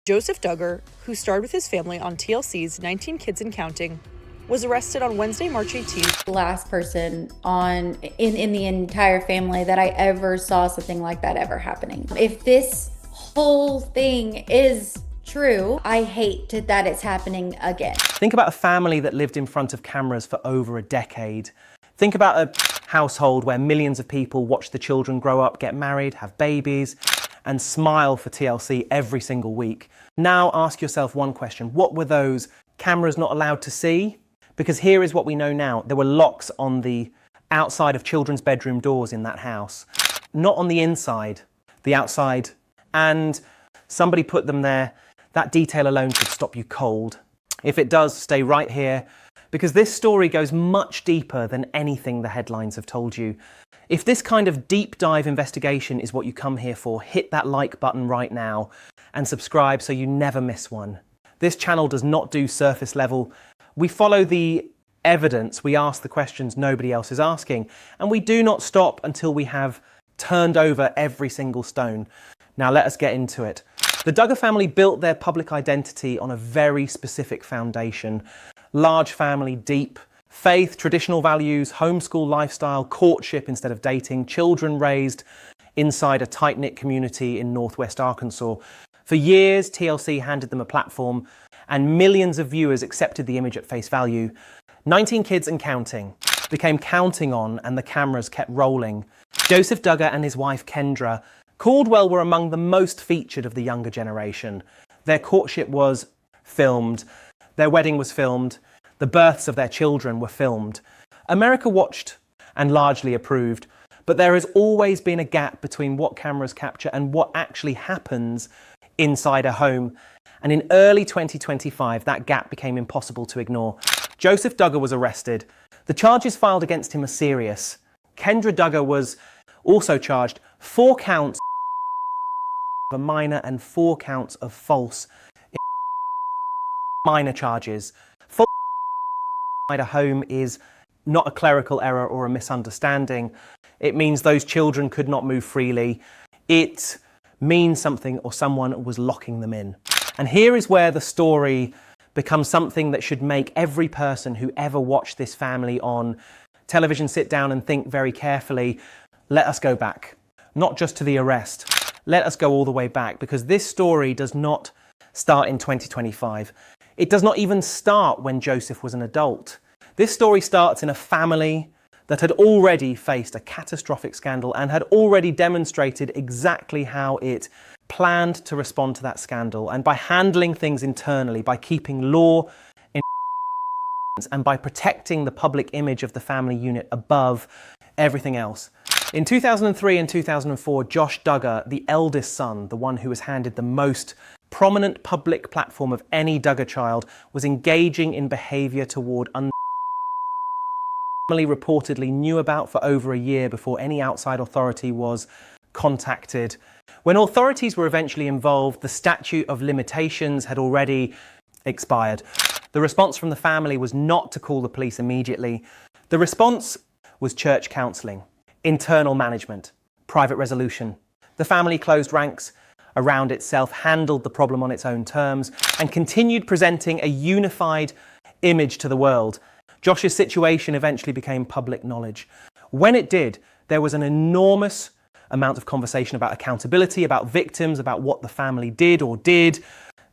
Joseph Duggar, who starred with his family on TLC's 19 Kids and Counting, was arrested on Wednesday, March 18th. The last person in the entire family that I ever saw something like that ever happening. If this whole thing is true, I hate that it's happening again. Think about a family that lived in front of cameras for over a decade. Think about a household where millions of people watch the children grow up, get married, have babies, and smile for TLC every single week. Now ask yourself one question: what were those cameras not allowed to see? Because here is what we know now. There were locks on the outside of children's bedroom doors in that house, not on the inside, the outside. And somebody put them there. That detail alone should stop you cold. If it does, stay right here, because this story goes much deeper than anything the headlines have told you. If this kind of deep dive investigation is what you come here for, hit that like button right now and subscribe so you never miss one. This channel does not do surface level. We follow the evidence, we ask the questions nobody else is asking, and we do not stop until we have turned over every single stone. Now let us get into it. The Duggar family built their public identity on a very specific foundation. Large family, deep faith, traditional values, homeschool lifestyle, courtship instead of dating, children raised inside a tight-knit community in Northwest Arkansas. For years, TLC handed them a platform, and millions of viewers accepted the image at face value. 19 Kids and Counting became Counting On, and the cameras kept rolling. Joseph Duggar and his wife Kendra Caldwell were among the most featured of the younger generation. Their courtship was filmed, their wedding was filmed, the births of their children were filmed. America watched and largely approved, but there has always been a gap between what cameras capture and what actually happens inside a home. And in early 2025, that gap became impossible to ignore. Joseph Duggar was arrested. The charges filed against him are serious. Kendra Duggar was also charged 4 counts of a minor and 4 counts of false minor charges. False inside a home is not a clerical error or a misunderstanding. It means those children could not move freely. It means something, or someone was locking them in. And here is where the story becomes something that should make every person who ever watched this family on television sit down and think very carefully. Let us go back, not just to the arrest. Let us go all the way back, because this story does not start in 2025. It does not even start when Joseph was an adult. This story starts in a family that had already faced a catastrophic scandal and had already demonstrated exactly how it planned to respond to that scandal. And by handling things internally, by keeping law in and by protecting the public image of the family unit above everything else. In 2003 and 2004, Josh Duggar, the eldest son, the one who was handed the most prominent public platform of any Duggar child, was engaging in behavior toward family reportedly knew about for over a year before any outside authority was contacted. When authorities were eventually involved, the statute of limitations had already expired. The response from the family was not to call the police immediately. The response was church counselling, internal management, private resolution. The family closed ranks around itself, handled the problem on its own terms, and continued presenting a unified image to the world. Josh's situation eventually became public knowledge. When it did, there was an enormous amount of conversation about accountability, about victims, about what the family did or did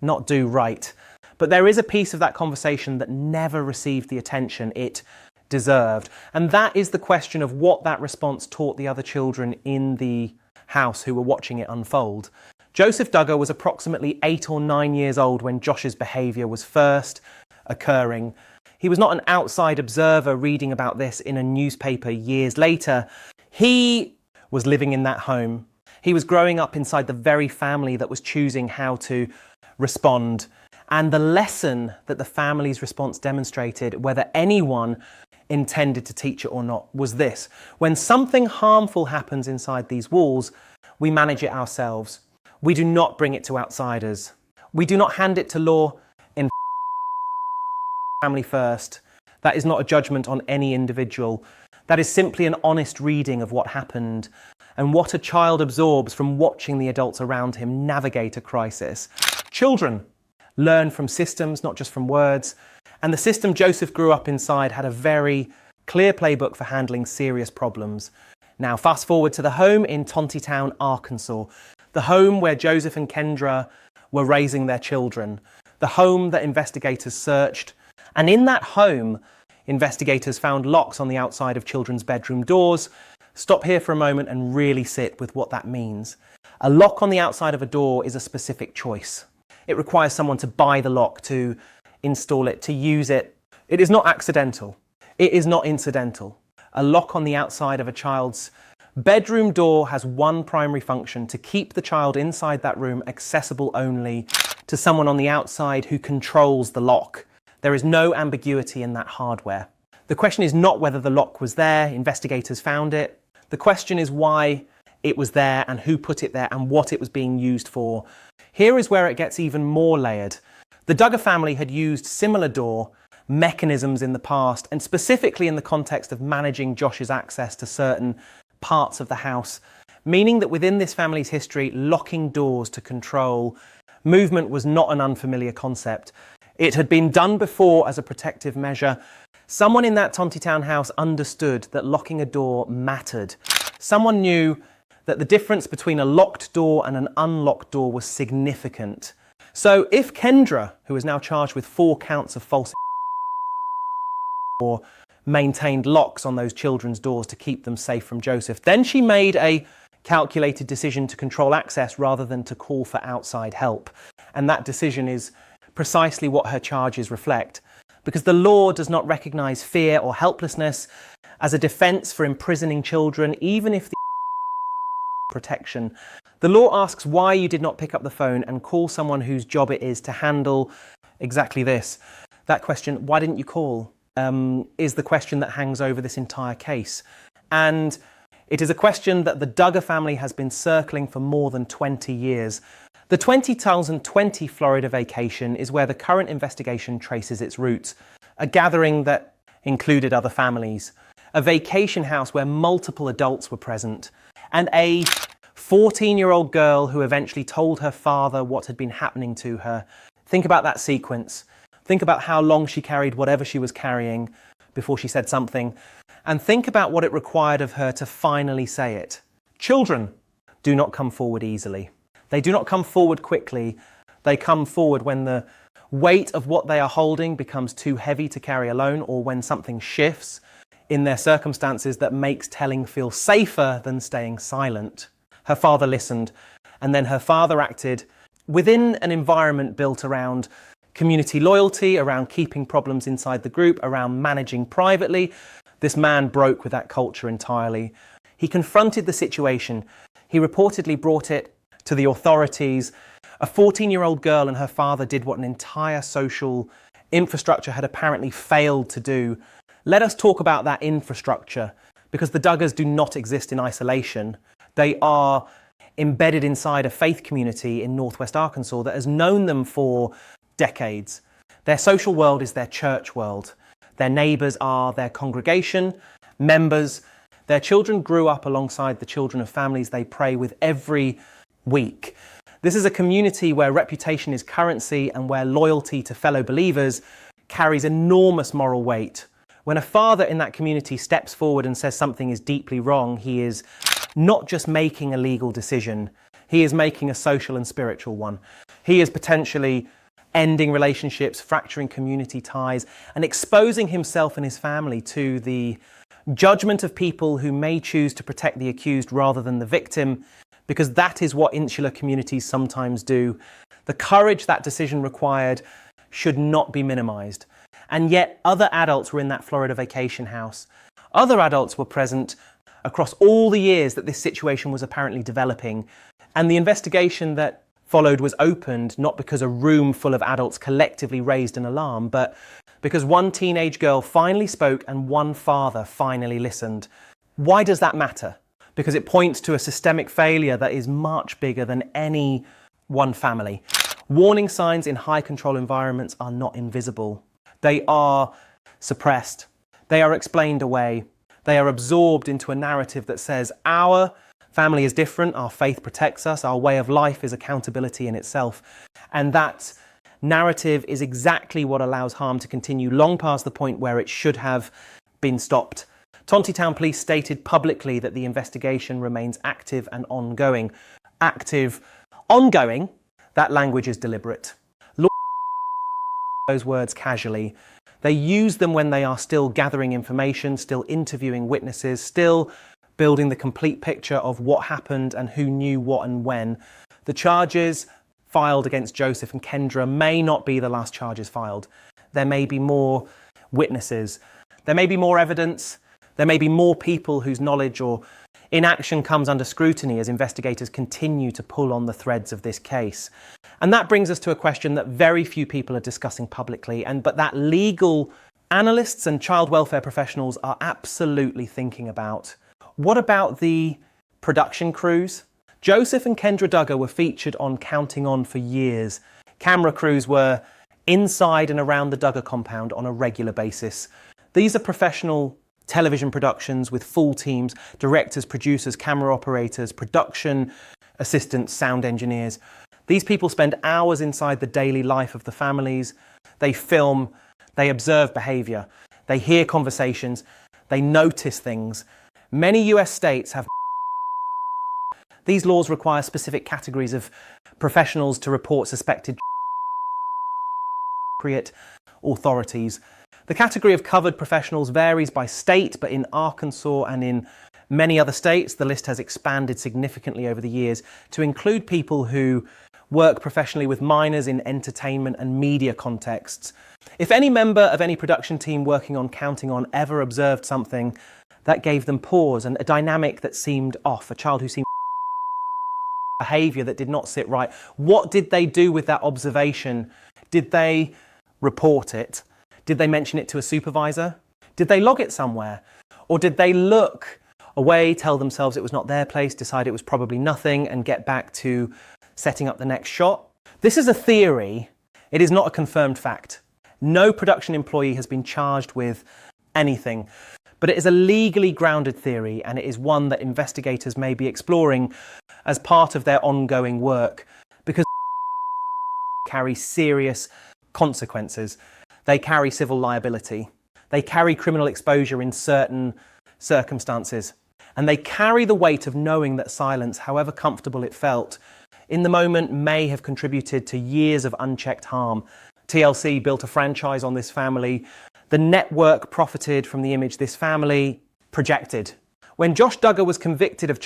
not do right. But there is a piece of that conversation that never received the attention it deserved. And that is the question of what that response taught the other children in the house who were watching it unfold. Joseph Duggar was approximately 8 or 9 years old when Josh's behaviour was first occurring. He was not an outside observer reading about this in a newspaper years later. He was living in that home. He was growing up inside the very family that was choosing how to respond. And the lesson that the family's response demonstrated, whether anyone intended to teach it or not, was this: when something harmful happens inside these walls, we manage it ourselves. We do not bring it to outsiders. We do not hand it to law in family first. That is not a judgment on any individual. That is simply an honest reading of what happened and what a child absorbs from watching the adults around him navigate a crisis. Children learn from systems, not just from words. And the system Joseph grew up inside had a very clear playbook for handling serious problems. Now, fast forward to the home in Tontitown, Arkansas, the home where Joseph and Kendra were raising their children, the home that investigators searched. And in that home, investigators found locks on the outside of children's bedroom doors. Stop here for a moment and really sit with what that means. A lock on the outside of a door is a specific choice. It requires someone to buy the lock, to install it, to use it. It is not accidental. It is not incidental. A lock on the outside of a child's bedroom door has one primary function: to keep the child inside that room accessible only to someone on the outside who controls the lock. There is no ambiguity in that hardware. The question is not whether the lock was there, investigators found it. The question is why it was there and who put it there and what it was being used for. Here is where it gets even more layered. The Duggar family had used similar door mechanisms in the past, and specifically in the context of managing Josh's access to certain parts of the house, meaning that within this family's history, locking doors to control movement was not an unfamiliar concept. It had been done before as a protective measure. Someone in that Tontitown house understood that locking a door mattered. Someone knew that the difference between a locked door and an unlocked door was significant. So if Kendra, who is now charged with 4 counts of false or maintained locks on those children's doors to keep them safe from Joseph, then she made a calculated decision to control access rather than to call for outside help. And that decision is precisely what her charges reflect, because the law does not recognize fear or helplessness as a defense for imprisoning children, even if the protection. The law asks why you did not pick up the phone and call someone whose job it is to handle exactly this. That question, why didn't you call, is the question that hangs over this entire case. And it is a question that the Duggar family has been circling for more than 20 years. The 2020 Florida vacation is where the current investigation traces its roots. A gathering that included other families, a vacation house where multiple adults were present, and a 14-year-old girl who eventually told her father what had been happening to her. Think about that sequence. Think about how long she carried whatever she was carrying before she said something. And think about what it required of her to finally say it. Children do not come forward easily. They do not come forward quickly. They come forward when the weight of what they are holding becomes too heavy to carry alone, or when something shifts in their circumstances that makes telling feel safer than staying silent. Her father listened, and then her father acted within an environment built around community loyalty, around keeping problems inside the group, around managing privately. This man broke with that culture entirely. He confronted the situation. He reportedly brought it to the authorities. A 14-year-old girl and her father did what an entire social infrastructure had apparently failed to do. Let us talk about that infrastructure, because the Duggars do not exist in isolation. They are embedded inside a faith community in Northwest Arkansas that has known them for decades. Their social world is their church world. Their neighbours are their congregation, members. Their children grew up alongside the children of families they pray with every week. This is a community where reputation is currency and where loyalty to fellow believers carries enormous moral weight. When a father in that community steps forward and says something is deeply wrong, he is not just making a legal decision, he is making a social and spiritual one. He is potentially ending relationships, fracturing community ties, and exposing himself and his family to the judgment of people who may choose to protect the accused rather than the victim, because that is what insular communities sometimes do. The courage that decision required should not be minimized. And yet other adults were in that Florida vacation house. Other adults were present across all the years that this situation was apparently developing. And the investigation that followed was opened not because a room full of adults collectively raised an alarm, but because one teenage girl finally spoke and one father finally listened. Why does that matter? Because it points to a systemic failure that is much bigger than any one family. Warning signs in high control environments are not invisible. They are suppressed. They are explained away. They are absorbed into a narrative that says our Family is different, our faith protects us, our way of life is accountability in itself. And that narrative is exactly what allows harm to continue long past the point where it should have been stopped. Tontitown Police stated publicly that the investigation remains active and ongoing. Active, ongoing, that language is deliberate. Law those words casually. They use them when they are still gathering information, still interviewing witnesses, still building the complete picture of what happened and who knew what and when. The charges filed against Joseph and Kendra may not be the last charges filed. There may be more witnesses. There may be more evidence. There may be more people whose knowledge or inaction comes under scrutiny as investigators continue to pull on the threads of this case. And that brings us to a question that very few people are discussing publicly, but that legal analysts and child welfare professionals are absolutely thinking about. What about the production crews? Joseph and Kendra Duggar were featured on Counting On for years. Camera crews were inside and around the Duggar compound on a regular basis. These are professional television productions with full teams, directors, producers, camera operators, production assistants, sound engineers. These people spend hours inside the daily life of the families. They film, they observe behavior, they hear conversations, they notice things. Many US states have these laws require specific categories of professionals to report suspected appropriate authorities. The category of covered professionals varies by state, but in Arkansas and in many other states, the list has expanded significantly over the years to include people who work professionally with minors in entertainment and media contexts. If any member of any production team working on Counting On ever observed something that gave them pause and a dynamic that seemed off, a child who seemed behavior that did not sit right, what did they do with that observation? Did they report it? Did they mention it to a supervisor? Did they log it somewhere? Or did they look away, tell themselves it was not their place, decide it was probably nothing, and get back to setting up the next shot? This is a theory. It is not a confirmed fact. No production employee has been charged with anything, but it is a legally grounded theory, and it is one that investigators may be exploring as part of their ongoing work, because carry serious consequences. They carry civil liability. They carry criminal exposure in certain circumstances. And they carry the weight of knowing that silence, however comfortable it felt, in the moment may have contributed to years of unchecked harm. TLC built a franchise on this family. The network profited from the image this family projected. When Josh Duggar was convicted of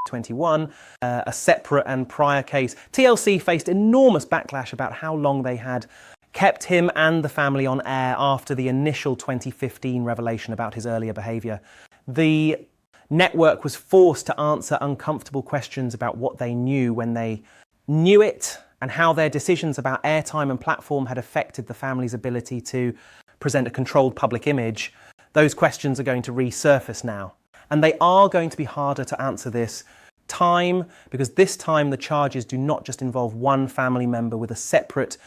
21, a separate and prior case, TLC faced enormous backlash about how long they had kept him and the family on air after the initial 2015 revelation about his earlier behaviour. The network was forced to answer uncomfortable questions about what they knew when they knew it, and how their decisions about airtime and platform had affected the family's ability to present a controlled public image. Those questions are going to resurface now. And they are going to be harder to answer this time, because this time the charges do not just involve one family member with a separate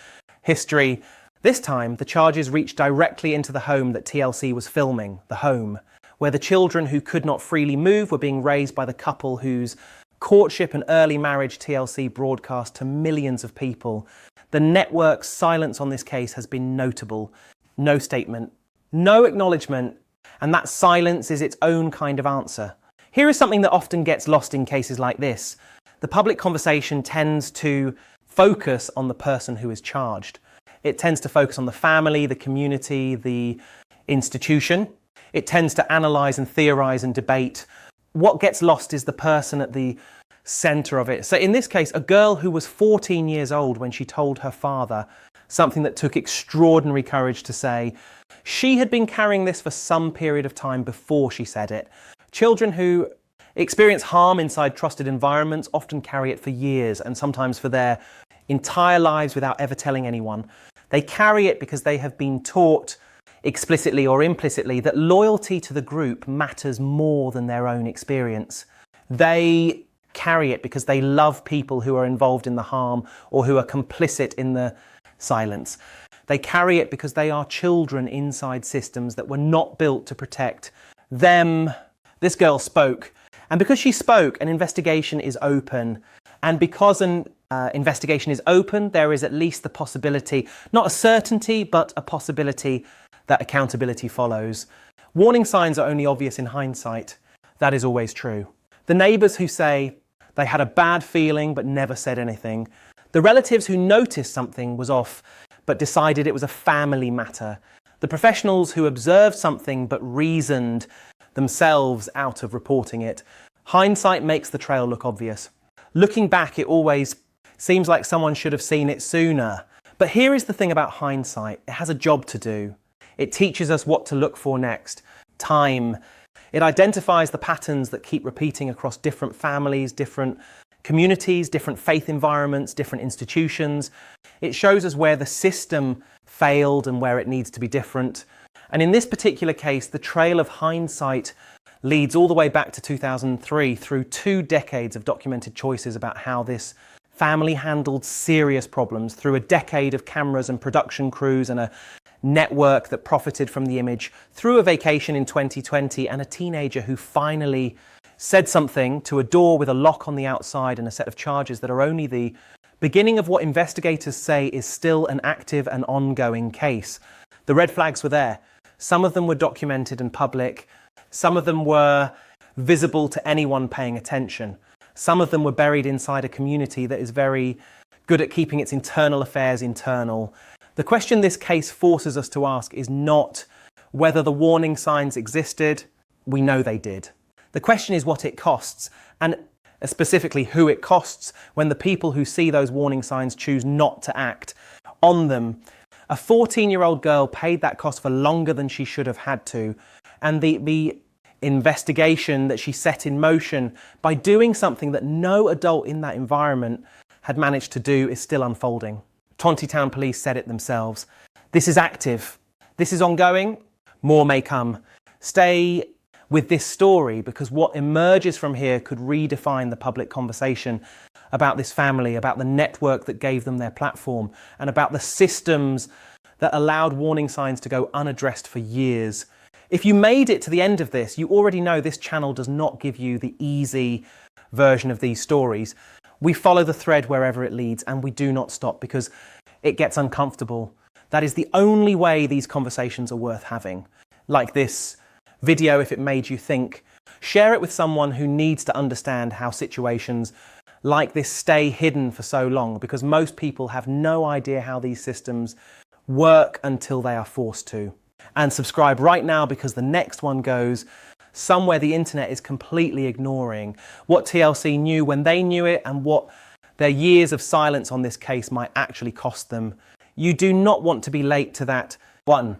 history. This time the charges reach directly into the home that TLC was filming, the home, where the children who could not freely move were being raised by the couple whose courtship and early marriage TLC broadcast to millions of people. The network's silence on this case has been notable. No statement, no acknowledgement, and that silence is its own kind of answer. Here is something that often gets lost in cases like this. The public conversation tends to focus on the person who is charged. It tends to focus on the family, the community, the institution. It tends to analyse and theorise and debate. What gets lost is the person at the centre of it. So in this case, a girl who was 14 years old when she told her father something that took extraordinary courage to say. She had been carrying this for some period of time before she said it. Children who experience harm inside trusted environments often carry it for years, and sometimes for their entire lives without ever telling anyone. They carry it because they have been taught, explicitly or implicitly, that loyalty to the group matters more than their own experience. They carry it because they love people who are involved in the harm or who are complicit in the silence. They carry it because they are children inside systems that were not built to protect them, This girl spoke. And because she spoke, an investigation is open. And because an investigation is open, there is at least the possibility, not a certainty, but a possibility that accountability follows. Warning signs are only obvious in hindsight. That is always true. The neighbours who say they had a bad feeling but never said anything. The relatives who noticed something was off but decided it was a family matter. The professionals who observed something but reasoned themselves out of reporting it. Hindsight makes the trail look obvious. Looking back, it always seems like someone should have seen it sooner. But here is the thing about hindsight. It has a job to do. It teaches us what to look for next. Time. It identifies the patterns that keep repeating across different families, different communities, different faith environments, different institutions. It shows us where the system failed and where it needs to be different. And in this particular case, the trail of hindsight leads all the way back to 2003 through 2 decades of documented choices about how this family handled serious problems, through a decade of cameras and production crews and a network that profited from the image, through a vacation in 2020 and a teenager who finally said something to a door with a lock on the outside and a set of charges that are only the beginning of what investigators say is still an active and ongoing case. The red flags were there. Some of them were documented and public. Some of them were visible to anyone paying attention. Some of them were buried inside a community that is very good at keeping its internal affairs internal. The question this case forces us to ask is not whether the warning signs existed. We know they did. The question is what it costs, and specifically who it costs when the people who see those warning signs choose not to act on them. A 14-year-old girl paid that cost for longer than she should have had to, and the investigation that she set in motion by doing something that no adult in that environment had managed to do is still unfolding. Tontitown Police said it themselves. This is active. This is ongoing. More may come. Stay with this story, because what emerges from here could redefine the public conversation about this family, about the network that gave them their platform, and about the systems that allowed warning signs to go unaddressed for years. If you made it to the end of this, you already know this channel does not give you the easy version of these stories. We follow the thread wherever it leads, and we do not stop because it gets uncomfortable. That is the only way these conversations are worth having. Like this video, if it made you think, share it with someone who needs to understand how situations like this stay hidden for so long, because most people have no idea how these systems work until they are forced to. And subscribe right now, because the next one goes somewhere the internet is completely ignoring what TLC knew when they knew it, and what their years of silence on this case might actually cost them. You do not want to be late to that one.